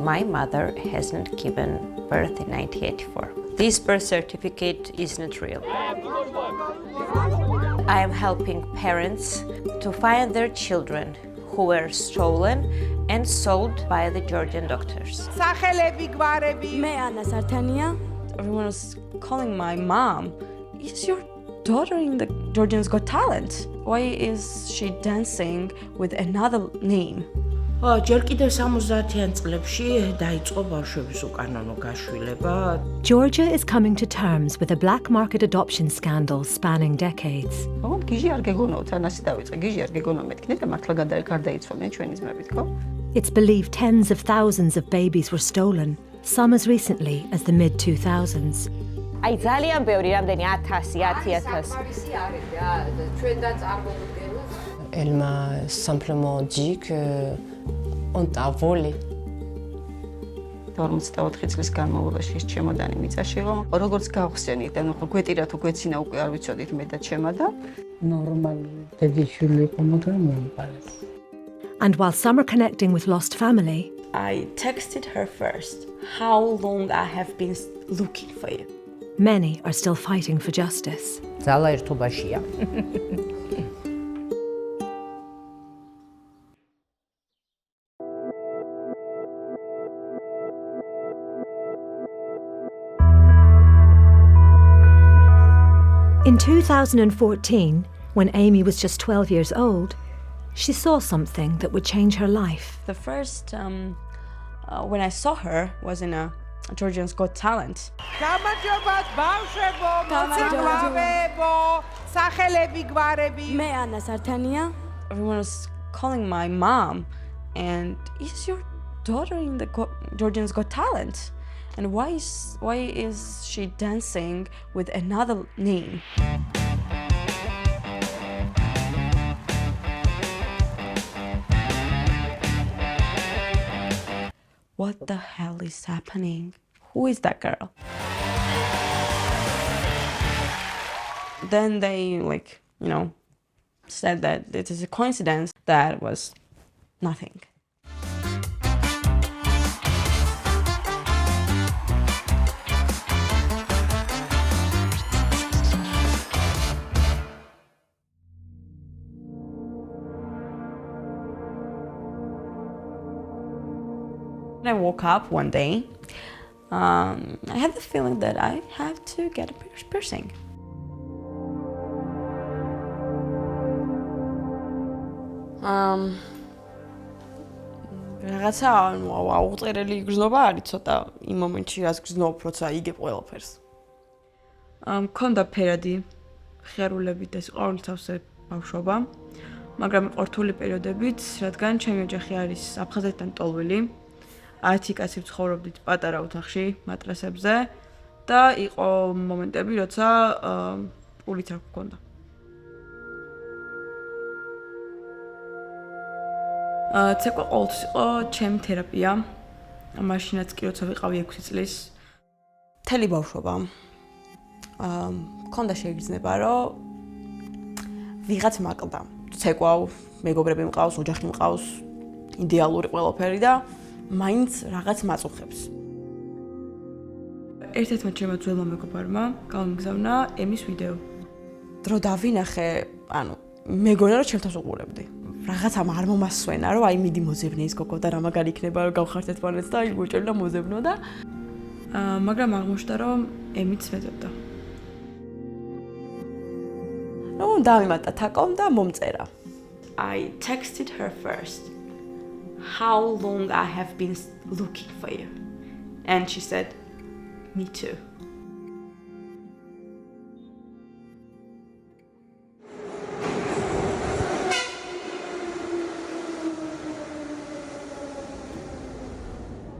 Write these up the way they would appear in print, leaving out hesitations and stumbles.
My mother hasn't given birth in 1984. This birth certificate is not real. I am helping parents to find their children who were stolen and sold by the Georgian doctors. Everyone was calling my mom, "Is your daughter in the Georgians Got Talent? Why is she dancing with another name?" ჯერ კიდევ 70-იან წლებში დაიწყო ბავშვების უკანონო გაშვილება. Georgia is coming to terms with a black market adoption scandal spanning decades. გიჟი არ გეგონოთ, ანასი დავიწყე, გიჟი არ გეგონო მეთქნით და მართლა გარდაიცვალნენ ჩვენი ძმებით, ხო? It's believed tens of thousands of babies were stolen, some as recently as the mid-2000s. აი ძალიან ბევრი, რამდენი 1000. Elle m'a simplement dit que on t'a volé. 44 წლის განმავლობაში ის ჩემოდანი მიწაშიღო. როგორც გავხსენით, ანუ გვეტირა თუ გვეცინა უკვე არ ვიცოდით მე და ჩემა და ნორმალი დედიშვილი იყო, მაგრამ მომყარეს. And while some are connecting with lost family, I texted her first, "How long I have been looking for you." many are still fighting for justice. ძალა ერთობაშია. In 2014, when Amy was just 12 years old, she saw something that would change her life. The first when I saw her was in a Georgians Got Talent. Everyone was calling my mom, and "Is your daughter in the Georgians Got Talent? And why is she dancing with another name?" What the hell is happening? Who is that girl? Then they said that it is a coincidence. That was nothing. When I woke up one day, I had the feeling that I have to get a piercing. რაღაცა აუღწერელი გრძნობა არის ცოტა იმ მომენტში, რაც გრძნობ, როცა იგებ ყველაფერს. მქონდა ფერადი ხიარულებით და სიყვარული თავზე ბავშვობა, მაგრამ ყორთული პერიოდებიც, რადგან ჩემი ოჯახი არის აფხაზეთიდან ტოლვილი, 10 კაცი ვცხოვრობდით პატარა ოთახში, მატრასებზე და იყო მომენტები, როცა პულიც არ გქონდა. ცეკვა ყოველთვის იყო ჩემი თერაპია. მაშინაც კი როცა ვიყავი 6 წლის. მთელი ბავშვობა. მქონდა შეგრძნება, რომ ვიღაც მაკლდა. ცეკვავ, მეგობრები მყავს, ოჯახი მყავს, იდეალური ყველაფერი და მაინც რაღაც მაწუხებს. ერთ-ერთმა ჩემმა ძველმა მეგობარმა გამიგზავნა ემის ვიდეო. დრო დავინახე, მეგონა რომ ჩემთავს უყურებდი. რაღაცამ არ მომასვენა, რომ აი მიდი მოძებნე ის გოგო და რა მაგარი იქნება, რომ გავხართ ერთმანეთს და აი მოჭერდა მოზებნო და მაგრამ აღმოჩნდა, რომ ემიც მეძებდა. დავიმატა თაკომ და მომწერა. I texted her first, "How long I have been looking for you?" And she said, "Me too."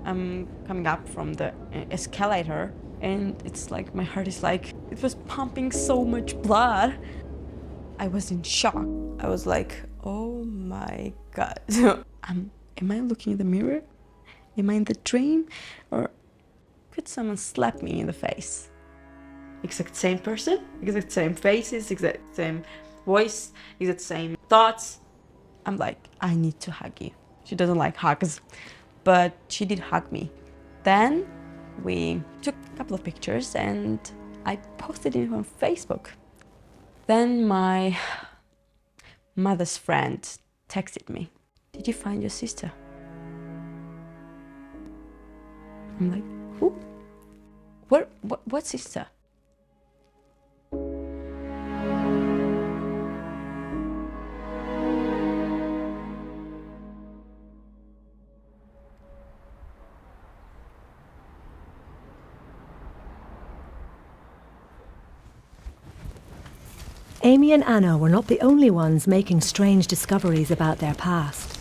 I'm coming up from the escalator and it's like my heart is like, it was pumping so much blood. I was in shock. I was like, oh my God. Am I looking in the mirror? Am I in the dream? Or could someone slap me in the face? Exact same person, exact same faces, exact same voice, exact same thoughts. I'm like, I need to hug you. She doesn't like hugs. but she did hug me. Then we took a couple of pictures and I posted it on Facebook. Then my mother's friend texted me, "Did you find your sister?" I'm like, "Who? What sister?" Amy and Anna were not the only ones making strange discoveries about their past.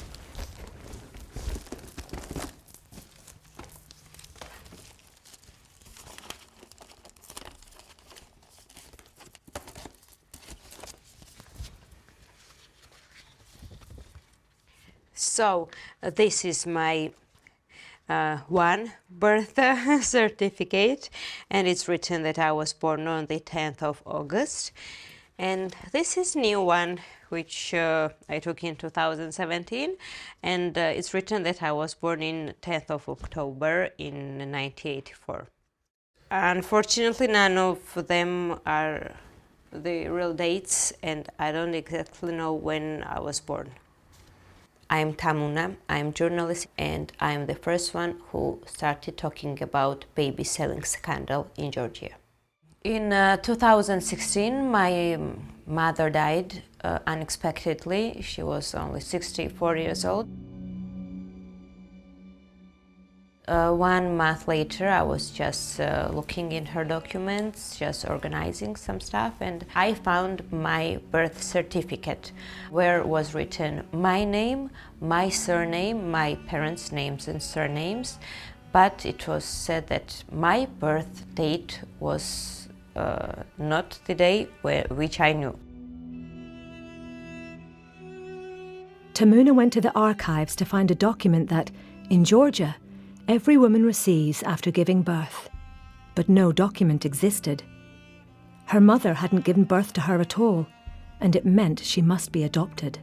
So this is my one birth certificate, and it's written that I was born on the 10th of August. And this is new one, which I took in 2017, and it's written that I was born in 10th of October in 1984. Unfortunately, none of them are the real dates, and I don't exactly know when I was born. I'm Tamuna, I'm a journalist, and I'm the first one who started talking about baby selling scandal in Georgia. In 2016, my mother died unexpectedly. She was only 64 years old. 1 month later, I was just looking in her documents, just organizing some stuff, and I found my birth certificate, where was written my name, my surname, my parents' names and surnames, but it was said that my birth date was not the day which I knew. Tamuna went to the archives to find a document that, in Georgia, every woman receives after giving birth, but no document existed. Her mother hadn't given birth to her at all, and it meant she must be adopted.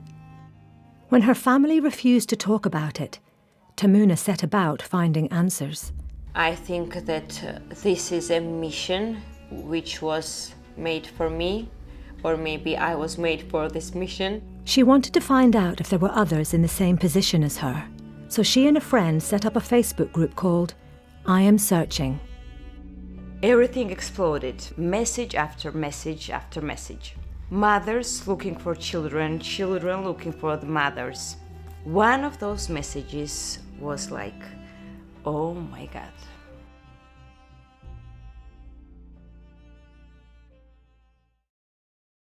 When her family refused to talk about it, Tamuna set about finding answers. I think that this is a mission which was made for me, or maybe I was made for this mission. She wanted to find out if there were others in the same position as her, so she and a friend set up a Facebook group called I Am Searching. Everything exploded, message after message after message. Mothers looking for children, children looking for the mothers. One of those messages was like, oh my God.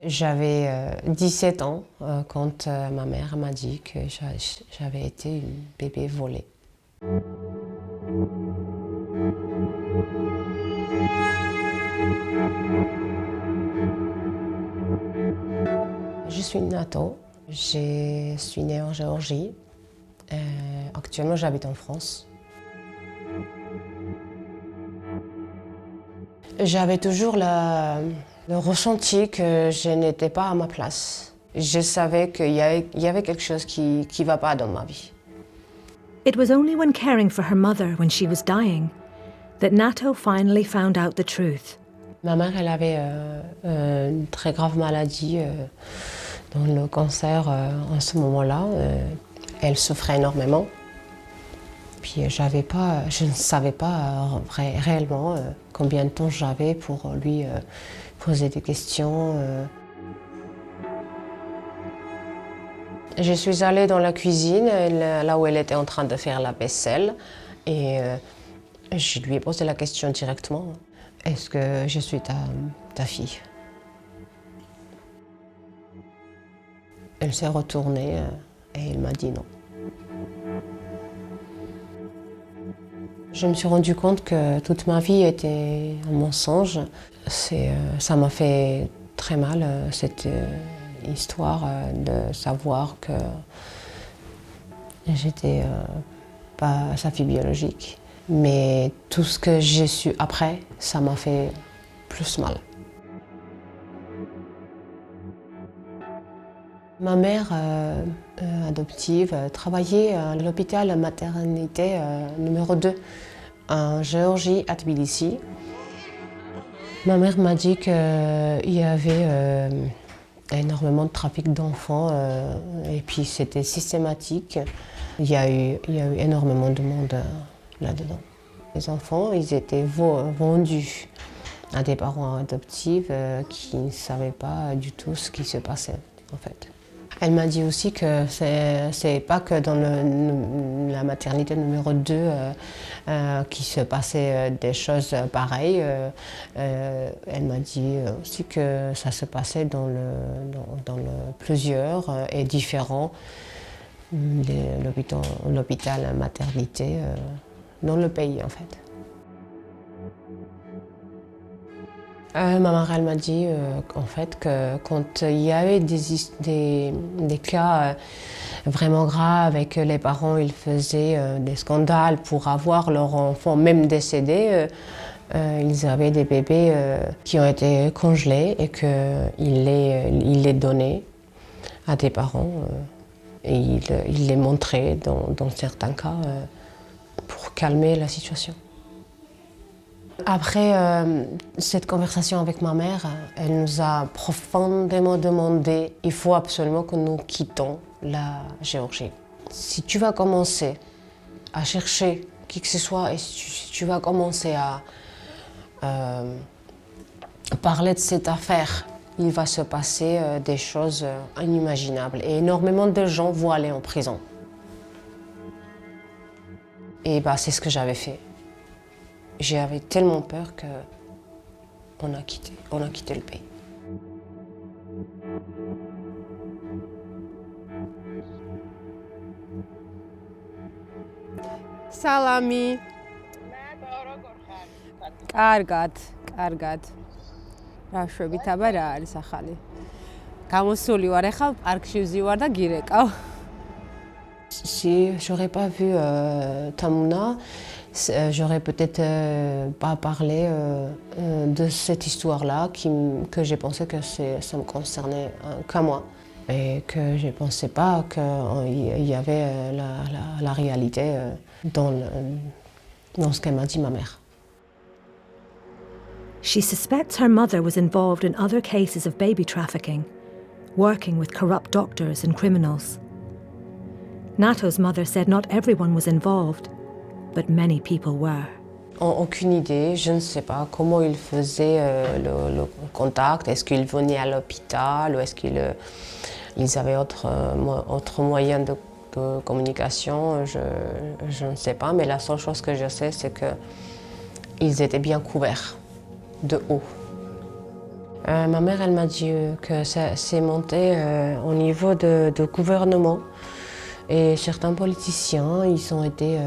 J'avais 17 ans quand ma mère m'a dit que j'avais été une bébé volée. Je suis Nato, je suis née en Géorgie. Actuellement, j'habite en France. J'avais toujours le ressenti que je n'étais pas à ma place. Je savais qu'il y avait quelque chose qui ne va pas dans ma vie. It was only when caring for her mother when she was dying that Nato finally found out the truth. Ma mère, elle avait une très grave maladie, dont le cancer en ce moment-là. Elle souffrait énormément. Puis je ne savais pas réellement combien de temps j'avais pour lui poser des questions. Je suis allée dans la cuisine, là où elle était en train de faire la vaisselle, et je lui ai posé la question directement. Est-ce que je suis ta fille? Elle s'est retournée et elle m'a dit non. Je me suis rendu compte que toute ma vie était un mensonge. Ça m'a fait très mal, cette histoire de savoir que j'étais pas sa fille biologique. Mais tout ce que j'ai su après, ça m'a fait plus mal. Ma mère adoptive travaillait à l'hôpital maternité numéro 2 en Géorgie, à Tbilissi. Ma mère m'a dit qu'il y avait énormément de trafic d'enfants et puis c'était systématique. Il y a eu énormément de monde là-dedans. Les enfants, ils étaient vendus à des parents adoptifs qui ne savaient pas du tout ce qui se passait en fait. Elle m'a dit aussi que c'est pas que dans la maternité numéro 2 qui se passait des choses pareilles. Elle m'a dit aussi que ça se passait dans plusieurs et différents l'hôpital maternité dans le pays en fait. Ma mère elle m'a dit en fait que quand il y avait des cas vraiment graves et que les parents ils faisaient des scandales pour avoir leur enfant même décédé, ils avaient des bébés qui ont été congelés et qu'ils les donnaient à des parents et ils les montraient dans certains cas pour calmer la situation. Après cette conversation avec ma mère, elle nous a profondément demandé il faut absolument que nous quittions la Géorgie. Si tu vas commencer à chercher qui que ce soit et si tu vas commencer à parler de cette affaire, il va se passer des choses inimaginables et énormément de gens vont aller en prison. Et c'est ce que j'avais fait. J'avais tellement peur qu'on a quitté le pays. Salami. კარგად. რა შვებით, აბა რა არის ახალი? გამოსული ვარ, ახლა პარკში ვზივარ და გირეკავ. Si j'aurais pas vu Tamuna, j'aurais peut-être pas parlé de cette histoire-là que j'ai pensé que ça me concernait qu'à moi et que je ne pensais pas qu'il y avait la réalité dans ce qu'elle m'a dit ma mère. She suspects her mother was involved in other cases of baby trafficking, working with corrupt doctors and criminals. Nato's mother said not everyone was involved, but many people were. Aucune idée, je ne sais pas comment ils faisaient le contact. Est-ce qu'ils venaient à l'hôpital ou est-ce qu'ils avaient autre moyen de communication, je ne sais pas. Mais la seule chose que je sais, c'est qu'ils étaient bien couverts de haut. Ma mère, elle m'a dit que ça s'est monté au niveau de gouvernement. Et certains politiciens, ils ont été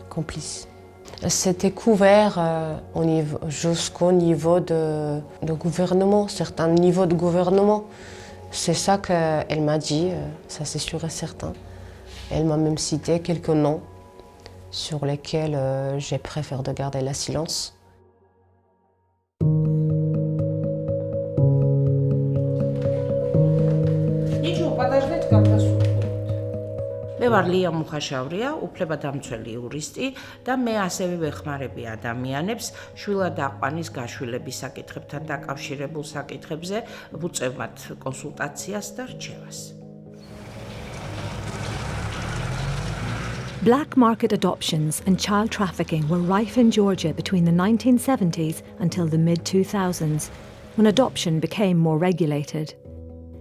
complices. C'était couvert jusqu'au niveau de gouvernement, certains niveaux de gouvernement. C'est ça qu'elle m'a dit, ça c'est sûr et certain. Elle m'a même cité quelques noms sur lesquels j'ai préféré de garder le silence. მე ვარ ლია მუხაშავრია, უფლებადამცველი იურისტი და მე ასევე ვეხმარები ადამიანებს შვილად აყვანის გაშვილების საკითხებთან დაკავშირებულ საკითხებზე, ვუწევთ კონსულტაციას და რჩევას. Black market adoptions and child trafficking were rife in Georgia between the 1970s until the mid-2000s, when adoption became more regulated.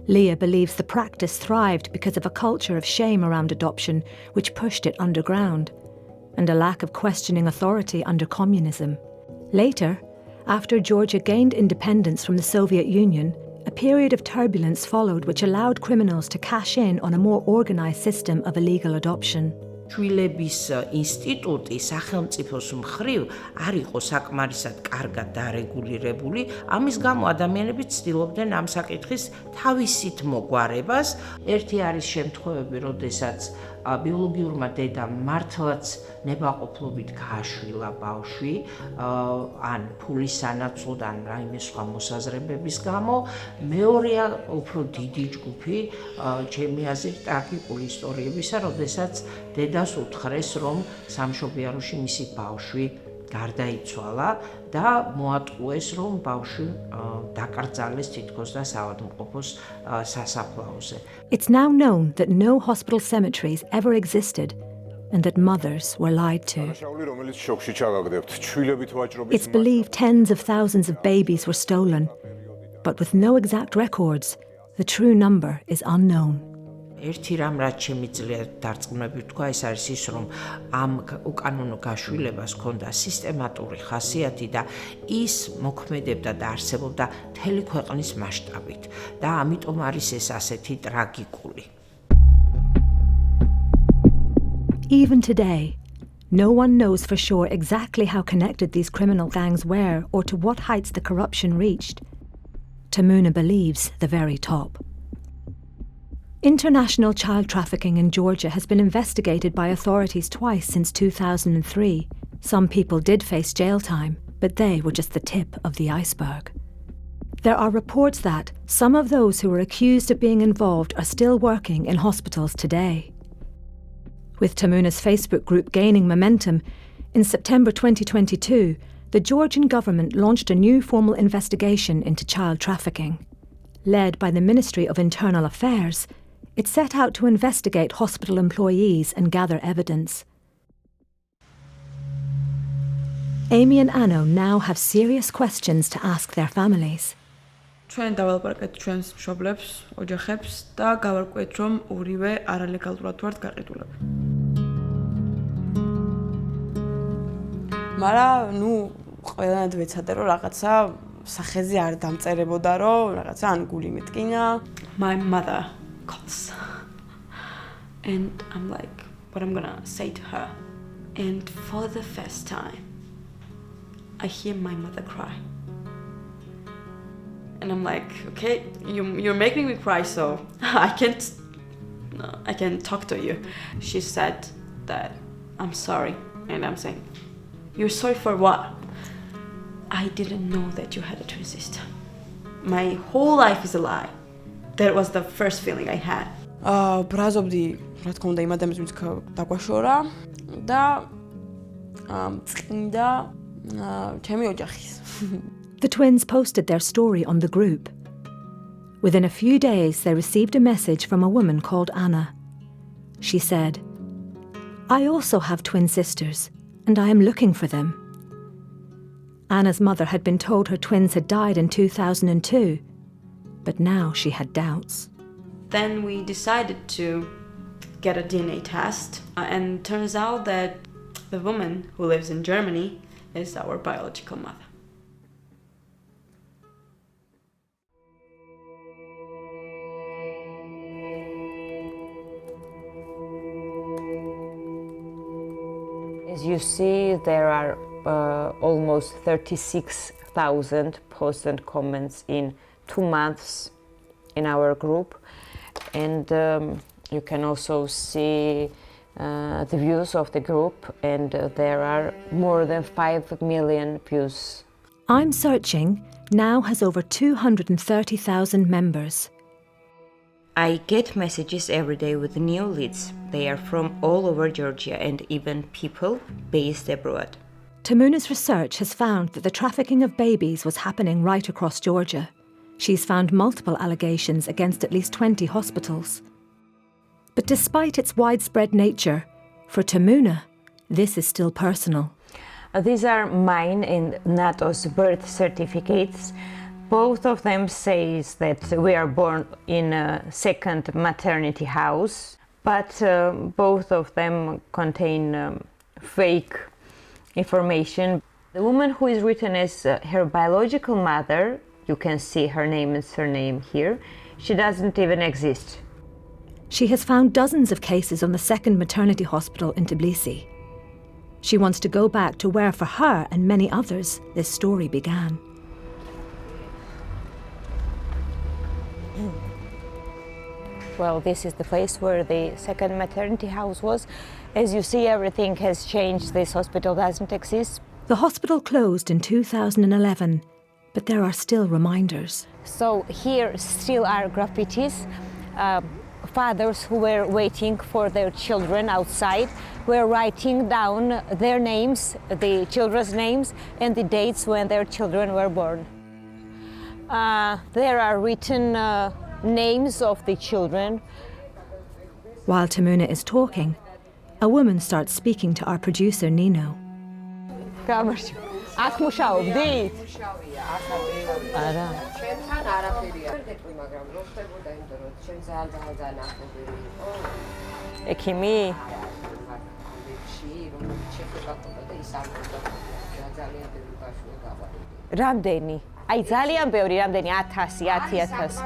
Leah believes the practice thrived because of a culture of shame around adoption which pushed it underground, and a lack of questioning authority under communism. Later, after Georgia gained independence from the Soviet Union, a period of turbulence followed which allowed criminals to cash in on a more organized system of illegal adoption. შვილების ინსტიტუტი სახელმწიფოს მხრივ არ იყო საკმარისად კარგად დარეგულირებული, ამის გამო ადამიანები ცდილობდნენ ამ საკითხის თავისით მოგვარებას. ერთი არის შემთხვევები, როდესაც ბიოლოგიურმა დედამ მართლაც ნებაყოფლობით გააშვილა ბავშვი, ან ფულის სანაცვლოდ, ან რაიმე სხვა მოსაზრებების გამო. მეორეა უფრო დიდი ჯგუფი, ჩემი აზრით, ტრაგიკული ისტორიებისა, როდესაც დედას უთხრეს, რომ სამშობიაროში მისი ბავშვი გარდაიცვალა და მოატყუეს, რომ ბავშვი დაკრძალეს თითქოს და საავადმყოფოს სასაფლაოზე. It's now known that no hospital cemeteries ever existed and that mothers were lied to. It's believed tens of thousands of babies were stolen, but with no exact records, the true number is unknown. ერთი რამ რაც შემიძლია დარწმუნებით თქვა, ეს არის ის, რომ ამ უკანონო გაშვილებას ჰქონდა სისტემატური ხასიათი და ის მოქმედებდა და არსებობდა მთელი ქვეყნის მასშტაბით და ამიტომ არის ეს ასეთი ტრაგიკული. Even today, no one knows for sure exactly how connected these criminal gangs were or to what heights the corruption reached. Tamuna believes the very top. International child trafficking in Georgia has been investigated by authorities twice since 2003. Some people did face jail time, but they were just the tip of the iceberg. There are reports that some of those who were accused of being involved are still working in hospitals today. With Tamuna's Facebook group gaining momentum, in September 2022, the Georgian government launched a new formal investigation into child trafficking. Led by the Ministry of Internal Affairs, it set out to investigate hospital employees and gather evidence. Amy and Anno now have serious questions to ask their families. ჩვენ დავალაპარაკეთ ჩვენს მშობლებს, ოჯახებს და გავარკვიეთ, რომ ორივე არალეგალურად ვართ გაყიდულები. მაგრამ, ყველანაირად ვეცადე, რომ რაღაცა სახეზე არ დამწერებოდა, რომ რაღაცა ან გული მეტკინა. My mother calls. And I'm like, what I'm gonna say to her. And for the first time, I hear my mother cry. And I'm like, okay, you're making me cry, so I can't talk to you. She said that I'm sorry, and I'm saying, you're sorry for what? I didn't know that you had a twin sister. My whole life is a lie. That was the first feeling I had. ბრაზობდი, რა თქმა უნდა, იმ ადამიანს, ვინც დაგვაშორა და წმინდა ჩემი ოჯახის. The twins posted their story on the group. Within a few days, they received a message from a woman called Anna. She said, I also have twin sisters, and I am looking for them. Anna's mother had been told her twins had died in 2002, but now she had doubts. Then we decided to get a DNA test, and turns out that the woman who lives in Germany is our biological mother. As you see, there are almost 36,000 posts and comments in 2 months in our group, and you can also see the views of the group, and there are more than 5 million views. I'm Searching now has over 230,000 members. I get messages every day with new leads. They are from all over Georgia and even people based abroad. Tamuna's research has found that the trafficking of babies was happening right across Georgia. She's found multiple allegations against at least 20 hospitals. But despite its widespread nature, for Tamuna, this is still personal. These are mine and NATO's birth certificates. Both of them say that we are born in a second maternity house, but both of them contain fake information. The woman who is written as her biological mother, you can see her name and surname here, she doesn't even exist. She has found dozens of cases on the second maternity hospital in Tbilisi. She wants to go back to where, for her and many others, this story began. Well, this is the place where the second maternity house was. As you see, everything has changed. This hospital doesn't exist. The hospital closed in 2011, but there are still reminders. So here still are graffitis. Fathers who were waiting for their children outside were writing down their names, the children's names, and the dates when their children were born. There are written names of the children. While Tamuna is talking, a woman starts speaking to our producer Nino. Ekimi. რამდენი? აი ძალიან ბევრი, რამდენი 1000, 10,000.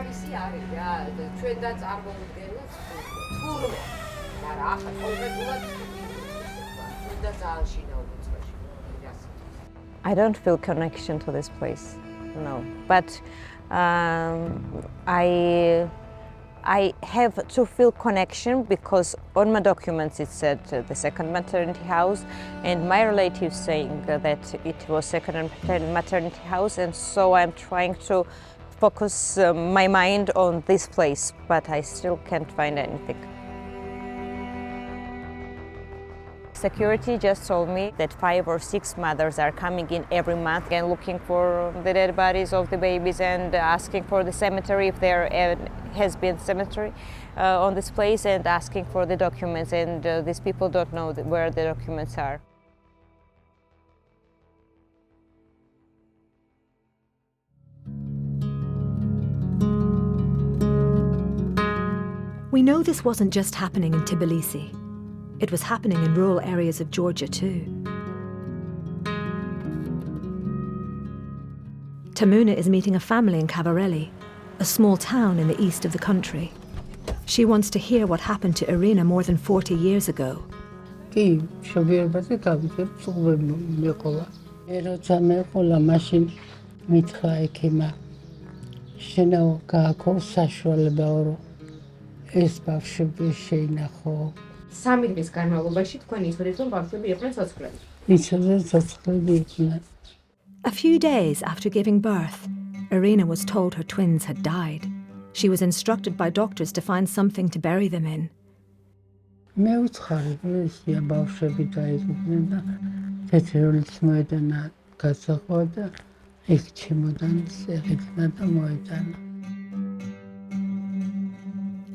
ჩვენდა წარმოვიდგენთ თურმე. მაგრამ ახლა კონკრეტულად უნდა ძალიან შინაური წვეში. I don't feel connection to this place, no. But I have to feel connection because on my documents it said the second maternity house, and my relatives saying that it was second maternity house, and so I'm trying to focus my mind on this place, but I still can't find anything. Security just told me that 5 or 6 mothers are coming in every month and looking for the dead bodies of the babies and asking for the cemetery if there has been cemetery on this place, and asking for the documents, and these people don't know where the documents are. We know this wasn't just happening in Tbilisi. It was happening in rural areas of Georgia too. Tamuna is meeting a family in Kavareli, a small town in the east of the country. She wants to hear what happened to Irina more than 40 years ago. A few days after giving birth, Irina was told her twins had died. She was instructed by doctors to find something to bury them in.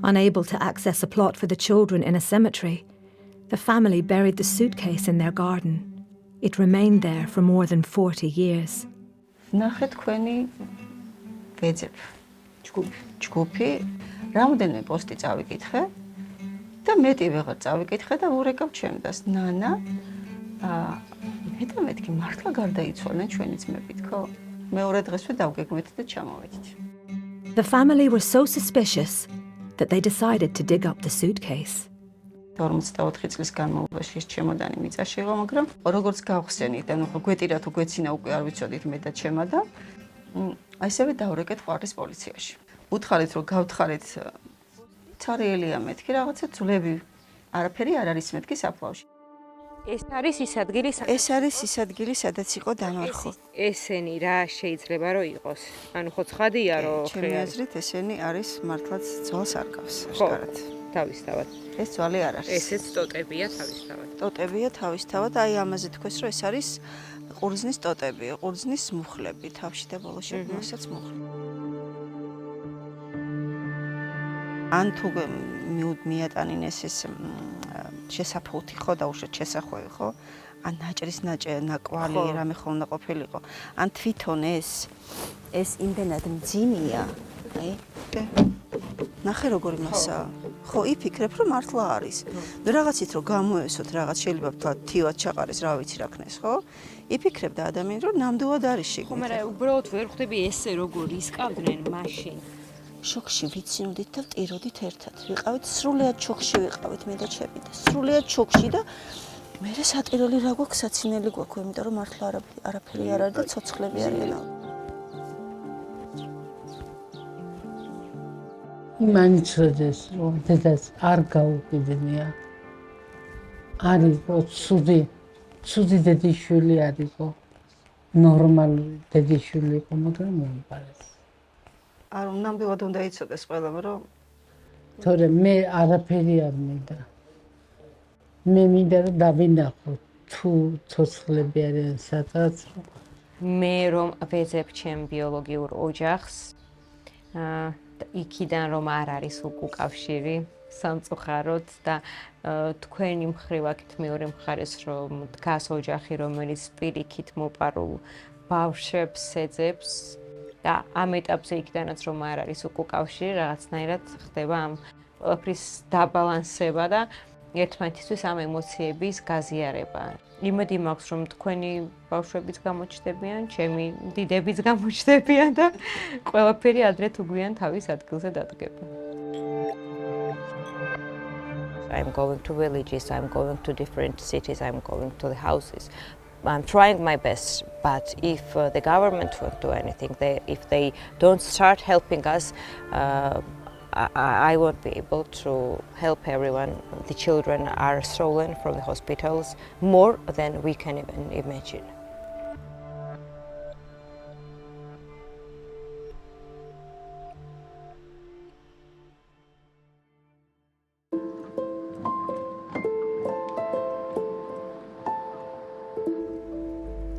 Unable to access a plot for the children in a cemetery, the family buried the suitcase in their garden. It remained there for more than 40 years. ნახეთ თქვენი ვეძებ ჯგუფი რამოდენიმე პოსტი წავიკითხე და მეტი ვეღარ წავიკითხე და ურეკავ ჩემს ნანა მეტი მართლა გარდაიცვალნენ ჩვენი ძმები თქო მეორე დღესვე დავგეგმეთ და ჩამოვედით. The family were so suspicious that they decided to dig up the suitcase. 44 წლის განმავლობაში ეს ჩემოდანი მიწაში იყო, მაგრამ როგორც გავხსენით, ანუ გვეტირა თუ გვეცინა უკვე არ ვიცოდით მე და ჩემა და ასევე დავრეკეთ ყვარის პოლიციაში. უთხარით რომ გავთხარით ცარიელია მეთქი რაღაცა ძვლები არაფერი არ არის მეთქი საფლავში. ეს არის ის ადგილი, ეს არის ის ადგილი, სადაც იყო დამარხო. ესენი რა შეიძლება რომ იყოს? ანუ ხო ცხადია რომ ჩემი აზრით ესენი არის მართლაც ძვალს არ გავს აღკარად. თავისთავად. ეს ძვალი არ არის. ესეც ტოტებია თავისთავად. ტოტებია თავისთავად, აი ამაზე თქვეს რომ ეს არის ყურძნის ტოტები, ყურძნის მუხლები, თავში და ბოლოში მასაც მუხლი. ან თუ მიატანინეს ეს შესაფუთი ხო და უშოთ შესახვევი ხო? ან ნაჭრის ნაკვალი რამე ხოლმე ყოფილიყო. ან თვითონ ეს იმდენად მძიმეა, აი ნახე როგორი მასაა. ხო, იფიქრებ რომ მართლა არის. ნუ რაღაცით რომ გამოესოთ, რაღაც შეიძლება ვთქვათ, თივად ჩაყარეს, რა ვიცი რა ქნეს, ხო? იფიქრებ და ადამიანი რომ ნამდვილად არის შეგნით. ხო, მაგრამ უბრალოდ ვერ ხვდები ესე როგორ ისკავდნენ მაშინ. შოქში ვიცინოდით და ვტიროდით ერთად. ვიყავით სრულიად შოქში ვიყავით მე და ჩემი და სრულიად შოქში და მე სატირელი რა გვაქვს, საცინელი გვაქვს, იმიტომ რომ მართლა არაფერი არ არის და ცოცხლები არიან. იმანიცოდეს რომ დედას არ გაუყიდნია. არისო ცუდი დედიშვილი არისო. ნორმალური დედიშვილი იყო, მაგრამ მომყარეს. არ ნამდვილად უნდა იცოდეს ყველამ რომ თორე მე არაფერი არ მინდა. მე მინდა რომ დავინახო თუ ცოცხლები არიან სადღაც. მე რომ ვეძებ ჩემ ბიოლოგიურ ოჯახს, იქიდან რომ არ არის უკავშირი სამწუხაროდ და თქვენი მხრივ აქეთ მეორე მხარეს რომ დგას ოჯახი, რომელიც პირიქით მოპარულ ბავშვებს ეძებს და ამ ეტაპზე იქიდანაც რომ არ არის უკავშირი, რაღაცნაირად ხდება ამ ყველაფრის დაბალანსება და ერთმანეთისთვის ამ ემოციების გაზიარება. იმედი მაქვს რომ თქვენი ბავშვებიც გამოჩნდებიან, ჩემი დიდებიც გამოჩნდებიან და ყველაფერი ადრე თუ გვიან თავის ადგილზე დადგება. I'm going to villages, I'm going to different cities, I'm going to the houses. I'm trying my best, but if the government won't do anything, if they don't start helping us, I won't be able to help everyone. The children are stolen from the hospitals more than we can even imagine.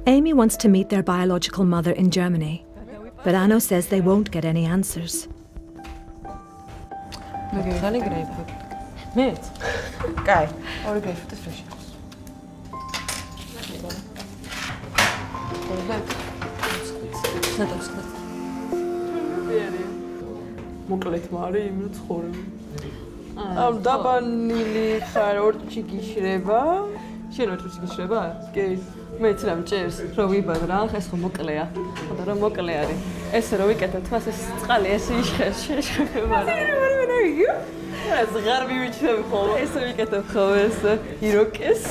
Amy wants to meet their biological mother in Germany, but Anno says they won't get any answers. მეგრალი გრეიპფრუტი. მეც? კაი, ორი გრეიპფრუტის ფრეში. მოკლედ მარი იმ ცხოვრება. ამ დაბანილი ხარ ორჩი გიშრება. შენ ორჩი გიშრება? კი. მეც რამ ჭერს, რომ ვიბად რა, ეს ხო მოკლეა. ხოდა რა მოკლე არის. ეს რო ვიკეთებ თვას ეს წყალი ეს იშხეს, შეშხება რა. ეს ღარბი მიჩნევ ხოლმე. ეს ვიკეთებ ხოლმე ეს იროკეს.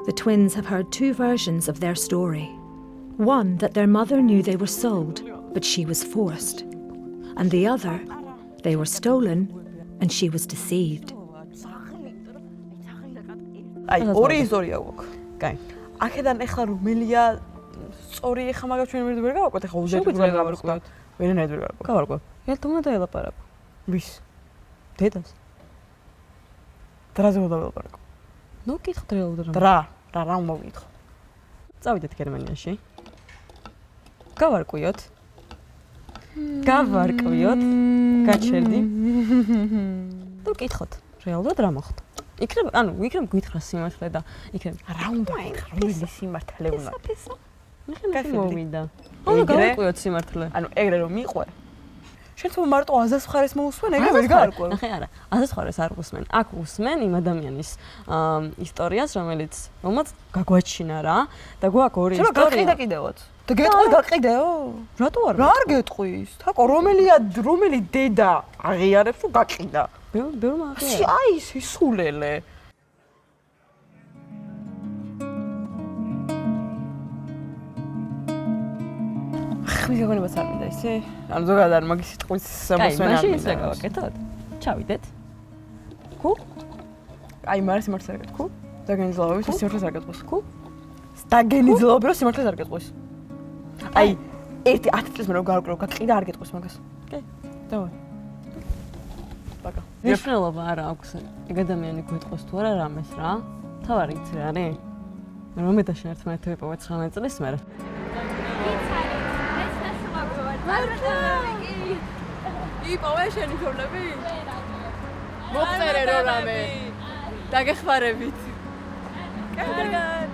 The twins have heard two versions of their story. One that their mother knew they were sold, but she was forced. And the other, they were stolen and she was deceived. აი, ორი ისტორია გვაქვს. კაი. აქედან ეხლა რომელია სწორი ეხლა მაგას ჩვენ ვერ გავარკვევთ, ეხლა უზეთ ვერ გავარკვევთ. ვერანაირად ვერ გავარკვევთ. გავარკვევ. ერთმა დაელაპარაკო. ვის? დედას. დრაზე დაველაპარაკო. ნუ კითხოთ რეალურად რა მოვიკითხო. წავიდეთ გერმანიაში. გავარკვიოთ. გაჩერდი. ნუ კითხოთ რეალურად რა მოხდა. იქნებ, იქნებ გითხრა სიმართლე და იქნებ რა უნდა ეხა რომელი სიმართლე უნდა. იქნებ მოვიდა. გავარკვიოთ სიმართლე. ეგრე რომ მიყვე. შენ თუ მარტო აზას მხარეს მოусმენ, ეგრე ვერ გავარკვევ. ნახე არა, აზას მხარეს არ უსმენ. აქ უსმენ იმ ადამიანის ისტორიას, რომელმაც გაგვაჩინა რა და გვაქვს ორი ისტორია. რა გაყიდა კიდევაც? და გეტყვი გაყიდეო? რატო არ? რა არ გეტყვის? თაკო რომელი დედა აღიარებს რომ გაყიდა? ბევრმა აღიარა. აი სისულელე. მიგონებას არ მინდა ისე? ანუ ზოგადად არ მაგის სიტყვის მოსმენა. აი, მაშინ ისე გავაკეთოთ. ჩავიდეთ. ქუ? აი, მარს სიმართლეს არ გეტყვი. დაგენიძლავები, რომ სიმართლეს არ გეტყვის. ქუ? დაგენიძლავები, რომ სიმართლეს არ გეტყვის. აი, 10 წელს მე რომ გავარკვევ, გაყიდა არ გეტყვის მაგას. კი, დავაი. ბაკა. მნიშვნელობა არა აქვს. ეგ ადამიანი გვეტყვის თუ არა რამეს რა? თავარი იცი რა არის? მე რომ მე და შენ ერთმანეთთან ვიპოვეთ 9 წელს მე. იპოვე შენი თორლები? მოგწერე რო რამე. დაგეხმარებით. კარგად.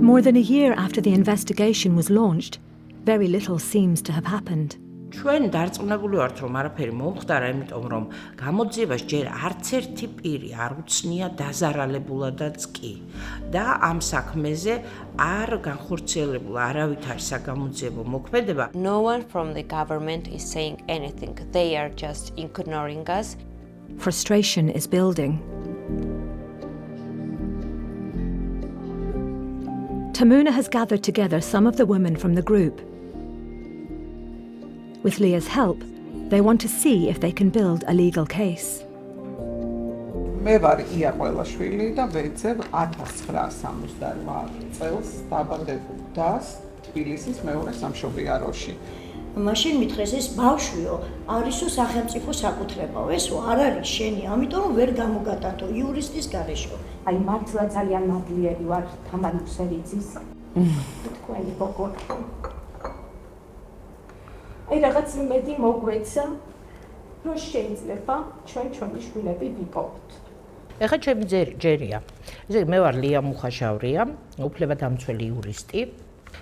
More than a year after the investigation was launched, very little seems to have happened. ჩვენ დარწმუნებული ვართ, რომ არაფერი მომხდარა, იმიტომ რომ გამოძიებას ჯერ არც ერთი პირი არ უცნია დაზარალებულადაც კი. და ამ საქმეზე არ განხორციელებულა არავითარი საგამოძიებო მოქმედება. No one from the government is saying anything. They are just ignoring us. Frustration is building. Tamuna has gathered together some of the women from the group. With Leah's help, they want to see if they can build a legal case. მე ვარ ია ყველაშვილი და ვეძებ 1968 წელს დაბადებულ დას თბილისის მეორე სამშობიაროში. მაშინ მითხრეს ეს ბავშვიო არისო სახელმწიფო საკუთრებაო, ესო არ არის შენი, ამიტომ რომ ვერ გამოგატანთო იურისტის გარეშე. აი მართლა ძალიან მადლიერი ვარ თამარ უსერიძის. თქვენი ბოგოთი. აი რაღაც იმედი მოგვეცა, რომ შეიძლება ჩვენი შვილები ვიპოვოთ. ეხლა ჩემი ჯერია. ესე მე ვარ ლია მუხაშავრია, უფლებადამცველი იურისტი.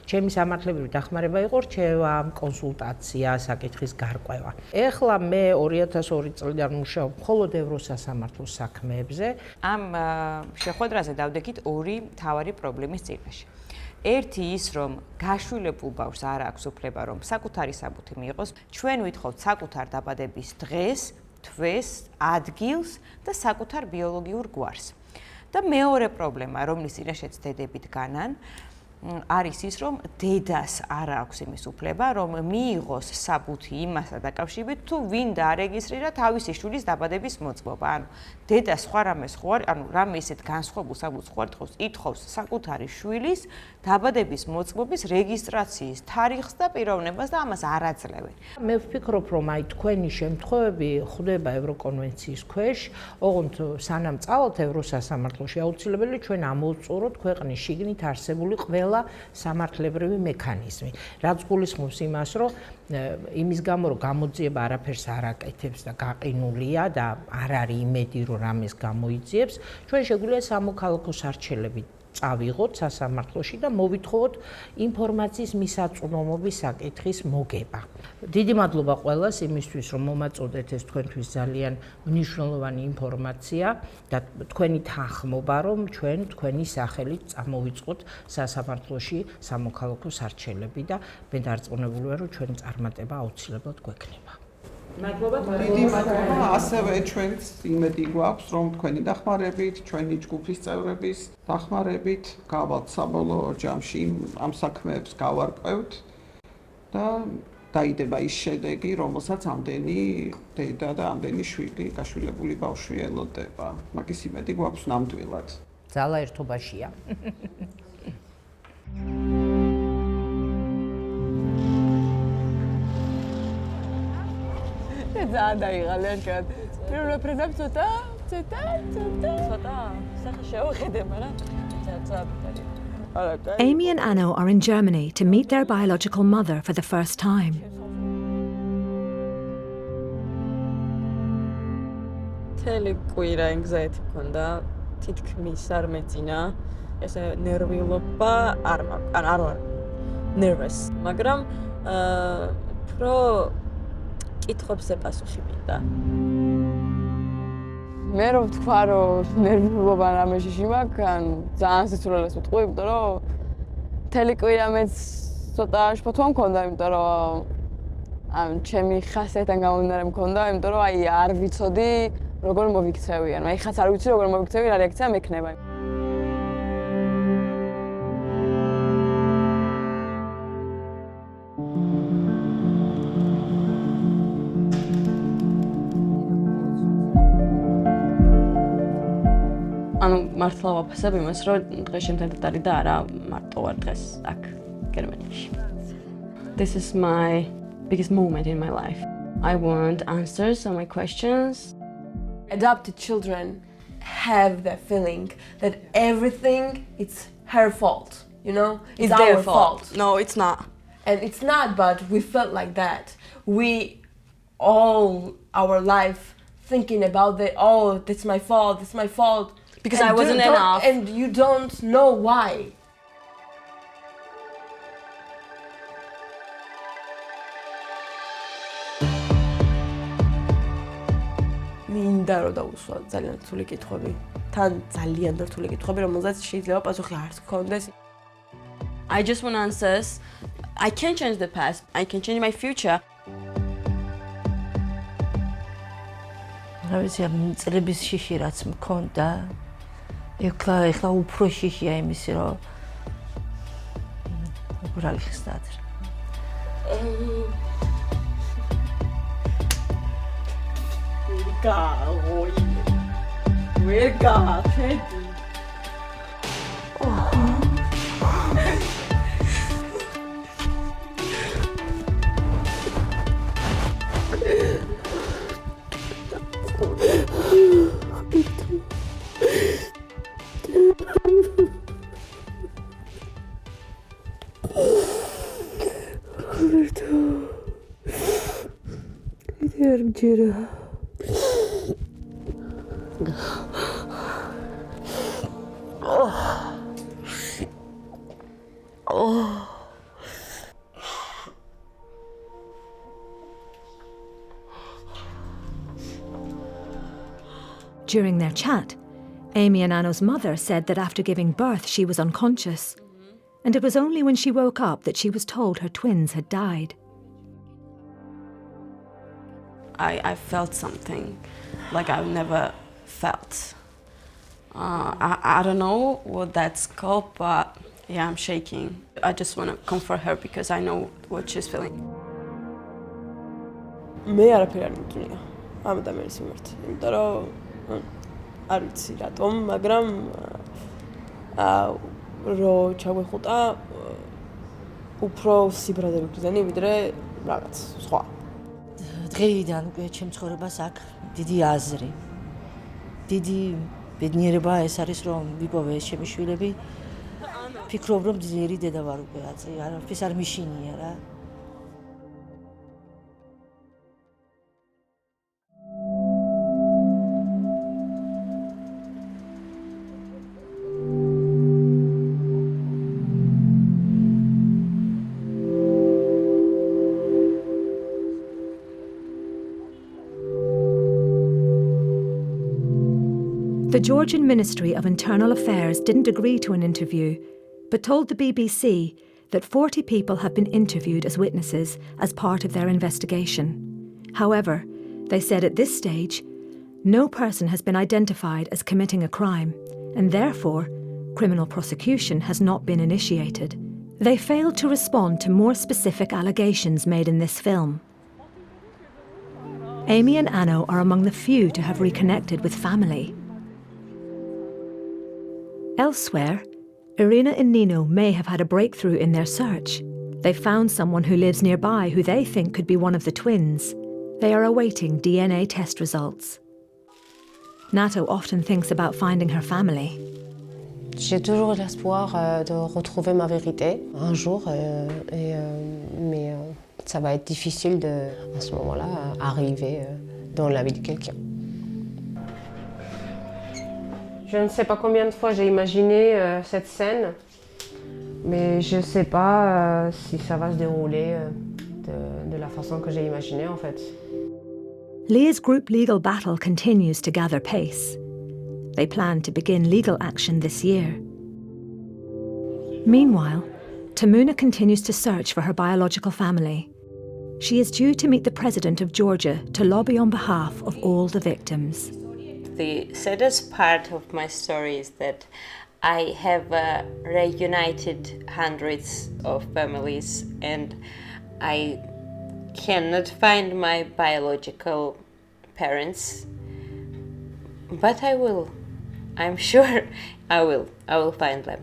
ჩემი სამართლებრივი დახმარება იყო რჩევა, კონსულტაცია, საკითხის გარკვევა. ეხლა მე 2002 წლიდან მუშაობ მხოლოდ ევროსასამართლოს საქმეებზე. ამ შეხვედრაზე დავდექით ორი მთავარი პრობლემის წინაშე. ერთი ის, რომ გაშვილებულ ბავშვს არ აქვს უფლება, რომ საკუთარი საბუთი მიიღოს. ჩვენ ვითხოვთ საკუთარ დაბადების დღეს, თვეს, ადგილს და საკუთარ ბიოლოგიურ გვარს. და მეორე პრობლემა, რომლის წინაშეც დედები დგანან, არის ის, რომ დედას არ აქვს იმის უფლება, რომ მიიღოს საბუთი იმასთან დაკავშირებით, თუ ვინ დაარეგისტრირა თავისი შვილის დაბადების მოწმობა. ანუ დედა სხვა რამეს ხო არის, ანუ რამე ისეთ განსხვავებულ საბუთს ხო ითხოვს საკუთარი შვილის დაბადების მოწმობის რეგისტრაციის თარიღს და პიროვნებას და ამას არ აძლევენ. მე ვფიქრობ, რომ აი თქვენი შემთხვევები ხვდება ევროკონვენციის ქვეშ, ოღონდ სანამ წავალთ ევროსასამართლოში, აუცილებელი ჩვენ ამოვწუროთ ქვეყნის შიგნით არსებული ყველა სამართლებრივი მექანიზმი. რაც გულისხმობს იმას, რომ იმის გამო, რომ გამოძიება არაფერს არ აკეთებს და გაყინულია და არ არის იმედი, რომ რამეს გამოიძიებს, ჩვენ შეგვიძლია სამოქალაქო სარჩელები წავიღოთ სასამართლოში და მოვითხოვოთ ინფორმაციის მისაწვდომობის საკითხის მოგება. დიდი მადლობა ყველას იმისთვის, რომ მომაწოდეთ ეს თქვენთვის ძალიან მნიშვნელოვანი ინფორმაცია და თქვენი თანხმობა, რომ ჩვენ თქვენი სახელით წამოვიწყოთ სასამართლოში სამოქალაქო სარჩელები და მე დარწმუნებული ვარ, რომ ჩვენი წარმატება აუცილებლად გვექნება. დიდი მადლობა, ასევე ჩვენს იმედი გვაქვს, რომ თქვენი დახმარებით, ჩვენი ჯგუფის წევრების დახმარებით გავალთ საბოლოო ჯამში ამ საქმეებს გავარკვევთ და დაიდება ის შედეგი, რომელსაც ამდენი დედა და ამდენი შვილი, გაშვილებული ბავშვი ელოდება. მაგის იმედი გვაქვს ნამდვილად. ძალა ერთობაშია. ძალიან დაიღალიან კაც. პირველ პრეზენტს ცოტა სახე შევხედე, მაგრამ Amy and Anno are in Germany to meet their biological mother for the first time. თელი კვირა ეგზაიტი მქონდა, თითქმის არ მეწინა. ესე ნერვიულობა არ ვარ nervous, მაგრამ პრო კითხვებს ეპასუხი მინდა. მე რომ ვთქვა, რომ ნერვიულობა რამეში მაქვს, ან ძალიან სიცოცხლეს ვიტყვი, იმიტომ რომ თელი კვირა მეც ცოტა შფოთვა მქონდა, იმიტომ რომ ან ჩემი ხასიათიდან გამომდინარე მქონდა, იმიტომ რომ აი არ ვიცოდი როგორ მოვიქცევი, ანუ აი ხაც არ ვიცი როგორ მოვიქცევი, რა რეაქცია მექნება. ანუ მართლა ვაფასებ იმას, რომ დღეს შემთხვევით არის და არა მარტო ვარ დღეს აქ გერმანიაში. This is my biggest moment in my life. I want answers on my questions. Adopted children have the feeling that everything is her fault, you know? It's their our fault. No, it's not. And it's not, but we felt like that. We all our life thinking about that, oh, that's my fault, that's my fault. Because I wasn't enough. And you don't know why. მინდა რომ დაუსვა ძალიან რთული კითხვები. თან ძალიან რთული კითხვები, რომელზეც შეიძლება პასუხი არ გქონდეს. I just want answers. I can't change the past. I can change my future. რა ვიცი, წლების შიში რაც მქონდა, ეხლა უფრო შიშია იმისი, რომ როგორ აღიხსნა ადრე? ვერ გაახედი. During their chat, Amy and Anno's mother said that after giving birth she was unconscious, and it was only when she woke up that she was told her twins had died. I felt something like I've never felt. I don't know what that's called, but yeah, I'm shaking. I just want to comfort her because I know what she's feeling. მე არაფერი არ მგონია ამ ადამიანის მიმართ, იმიტომ რომ არ ვიცი რატომ, მაგრამ რო ჩაგვეხუტა უფრო სიბრალე ვიგრძენი, ვიდრე რაღაც სხვა. დღეიდან უკვე ჩემ ცხოვრებას აქვს დიდი აზრი. დიდი ბედნიერება ეს არის, რომ ვიპოვე ჩემი შვილები. ფიქრობ, რომ ძლიერი დედა ვარ უკვე აწი, არაფერს არ მიშინია რა. The Georgian Ministry of Internal Affairs didn't agree to an interview, but told the BBC that 40 people have been interviewed as witnesses as part of their investigation. However, they said at this stage, no person has been identified as committing a crime, and therefore, criminal prosecution has not been initiated. They failed to respond to more specific allegations made in this film. Amy and Anno are among the few to have reconnected with family. Elsewhere, Irina and Nino may have had a breakthrough in their search. They found someone who lives nearby who they think could be one of the twins. They are awaiting DNA test results. Nato often thinks about finding her family. J'ai toujours l'espoir de retrouver ma vérité un jour, mais ça va être difficile de, à ce moment-là, arriver dans la vie de quelqu'un. Je ne sais pas combien de fois j'ai imaginé cette scène, mais je ne sais pas si ça va se dérouler de la façon que j'ai imaginé en fait. Leah's group legal battle continues to gather pace. They plan to begin legal action this year. Meanwhile, Tamuna continues to search for her biological family. She is due to meet the president of Georgia to lobby on behalf of all the victims. The saddest part of my story is that I have reunited hundreds of families and I cannot find my biological parents, but I will. I'm sure I will find them.